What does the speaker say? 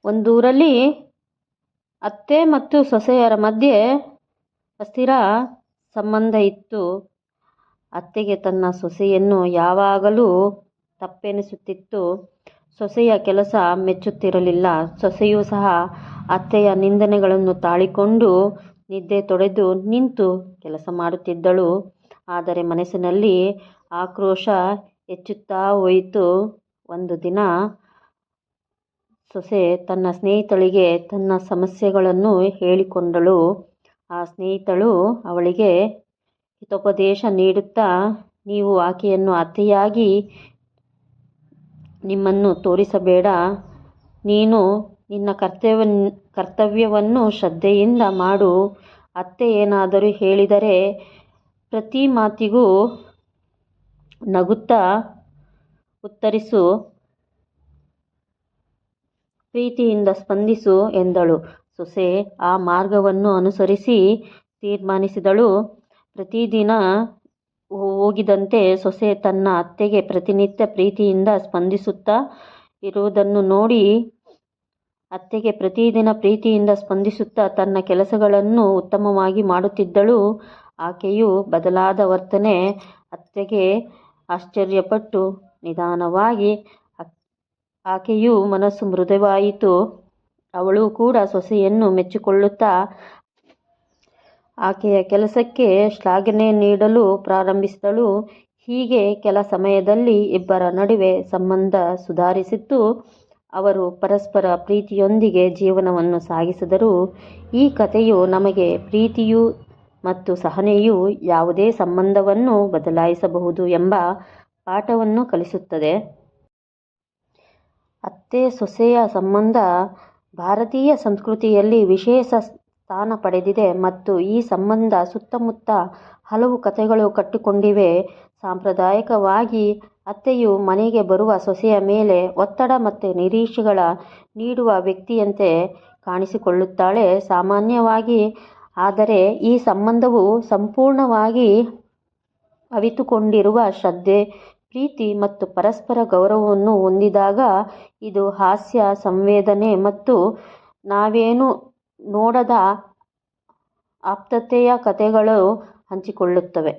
ಒಂದೂರಲ್ಲಿ ಅತ್ತೆ ಮತ್ತು ಸೊಸೆಯರ ಮಧ್ಯೆ ಅಸ್ಥಿರ ಸಂಬಂಧ ಇತ್ತು. ಅತ್ತೆಗೆ ತನ್ನ ಸೊಸೆಯನ್ನು ಯಾವಾಗಲೂ ತಪ್ಪೆನಿಸುತ್ತಿತ್ತು. ಸೊಸೆಯ ಕೆಲಸ ಮೆಚ್ಚುತ್ತಿರಲಿಲ್ಲ. ಸೊಸೆಯೂ ಸಹ ಅತ್ತೆಯ ನಿಂದನೆಗಳನ್ನು ತಾಳಿಕೊಂಡು ನಿದ್ದೆ ತೊಡೆದು ನಿಂತು ಕೆಲಸ ಮಾಡುತ್ತಿದ್ದಳು. ಆದರೆ ಮನಸ್ಸಿನಲ್ಲಿ ಆಕ್ರೋಶ ಹೆಚ್ಚುತ್ತಾ ಹೋಯಿತು. ಒಂದು ದಿನ ಸೊಸೆ ತನ್ನ ಸ್ನೇಹಿತಳಿಗೆ ತನ್ನ ಸಮಸ್ಯೆಗಳನ್ನು ಹೇಳಿಕೊಂಡಳು. ಆ ಸ್ನೇಹಿತಳು ಅವಳಿಗೆ ಹಿತೋಪದೇಶ ನೀಡುತ್ತಾ, ನೀವು ಆಕೆಯನ್ನು ಅತ್ತೆಯಾಗಿ ನಿಮ್ಮನ್ನು ತೋರಿಸಬೇಡ. ನೀನು ನಿನ್ನ ಕರ್ತವ್ಯವನ್ನು ಶ್ರದ್ಧೆಯಿಂದ ಮಾಡು. ಅತ್ತೆ ಏನಾದರೂ ಹೇಳಿದರೆ ಪ್ರತಿ ಮಾತಿಗೂ ನಗುತ್ತಾ ಉತ್ತರಿಸು, ಪ್ರೀತಿಯಿಂದ ಸ್ಪಂದಿಸು ಎಂದಳು. ಸೊಸೆ ಆ ಮಾರ್ಗವನ್ನು ಅನುಸರಿಸಿ ತೀರ್ಮಾನಿಸಿದಳು. ಪ್ರತಿದಿನ ಹೋಗಿದಂತೆ ಸೊಸೆ ತನ್ನ ಅತ್ತೆಗೆ ಪ್ರತಿನಿತ್ಯ ಪ್ರೀತಿಯಿಂದ ಸ್ಪಂದಿಸುತ್ತಾ ಇರುವುದನ್ನು ನೋಡಿ ಅತ್ತೆಗೆ ಪ್ರತಿದಿನ ಪ್ರೀತಿಯಿಂದ ಸ್ಪಂದಿಸುತ್ತಾ ತನ್ನ ಕೆಲಸಗಳನ್ನು ಉತ್ತಮವಾಗಿ ಮಾಡುತ್ತಿದ್ದಳು. ಆಕೆಯು ಬದಲಾದ ವರ್ತನೆ ಅತ್ತೆಗೆ ಆಶ್ಚರ್ಯಪಟ್ಟು ನಿಧಾನವಾಗಿ ಆಕೆಯು ಮನಸ್ಸು ಮೃದುವಾಯಿತು. ಅವಳು ಕೂಡ ಸೊಸೆಯನ್ನು ಮೆಚ್ಚಿಕೊಳ್ಳುತ್ತಾ ಆಕೆಯ ಕೆಲಸಕ್ಕೆ ಶ್ಲಾಘನೆ ನೀಡಲು ಪ್ರಾರಂಭಿಸಿದಳು. ಹೀಗೆ ಕೆಲ ಸಮಯದಲ್ಲಿ ಇಬ್ಬರ ನಡುವೆ ಸಂಬಂಧ ಸುಧಾರಿಸಿತು. ಅವರು ಪರಸ್ಪರ ಪ್ರೀತಿಯೊಂದಿಗೆ ಜೀವನವನ್ನು ಸಾಗಿಸಿದರು. ಈ ಕಥೆಯು ನಮಗೆ ಪ್ರೀತಿಯು ಮತ್ತು ಸಹನೆಯು ಯಾವುದೇ ಸಂಬಂಧವನ್ನು ಬದಲಾಯಿಸಬಹುದು ಎಂಬ ಪಾಠವನ್ನು ಕಲಿಸುತ್ತದೆ. ಅತ್ತೆ ಸೊಸೆಯ ಸಂಬಂಧ ಭಾರತೀಯ ಸಂಸ್ಕೃತಿಯಲ್ಲಿ ವಿಶೇಷ ಸ್ಥಾನ ಪಡೆದಿದೆ ಮತ್ತು ಈ ಸಂಬಂಧ ಸುತ್ತಮುತ್ತ ಹಲವು ಕಥೆಗಳು ಕಟ್ಟಿಕೊಂಡಿವೆ. ಸಾಂಪ್ರದಾಯಿಕವಾಗಿ ಅತ್ತೆಯು ಮನೆಗೆ ಬರುವ ಸೊಸೆಯ ಮೇಲೆ ಒತ್ತಡ ಮತ್ತು ನಿರೀಕ್ಷೆಗಳ ನೀಡುವ ವ್ಯಕ್ತಿಯಂತೆ ಕಾಣಿಸಿಕೊಳ್ಳುತ್ತಾಳೆ. ಸಾಮಾನ್ಯವಾಗಿ ಆದರೆ ಈ ಸಂಬಂಧವು ಸಂಪೂರ್ಣವಾಗಿ ಅವಿತುಕೊಂಡಿರುವ ಶ್ರದ್ಧೆ, ಪ್ರೀತಿ ಮತ್ತು ಪರಸ್ಪರ ಗೌರವವನ್ನು ಹೊಂದಿದಾಗ ಇದು ಹಾಸ್ಯ, ಸಂವೇದನೆ ಮತ್ತು ನಾವೇನು ನೋಡದ ಆಪ್ತತೆಯ ಕಥೆಗಳು ಹಂಚಿಕೊಳ್ಳುತ್ತವೆ.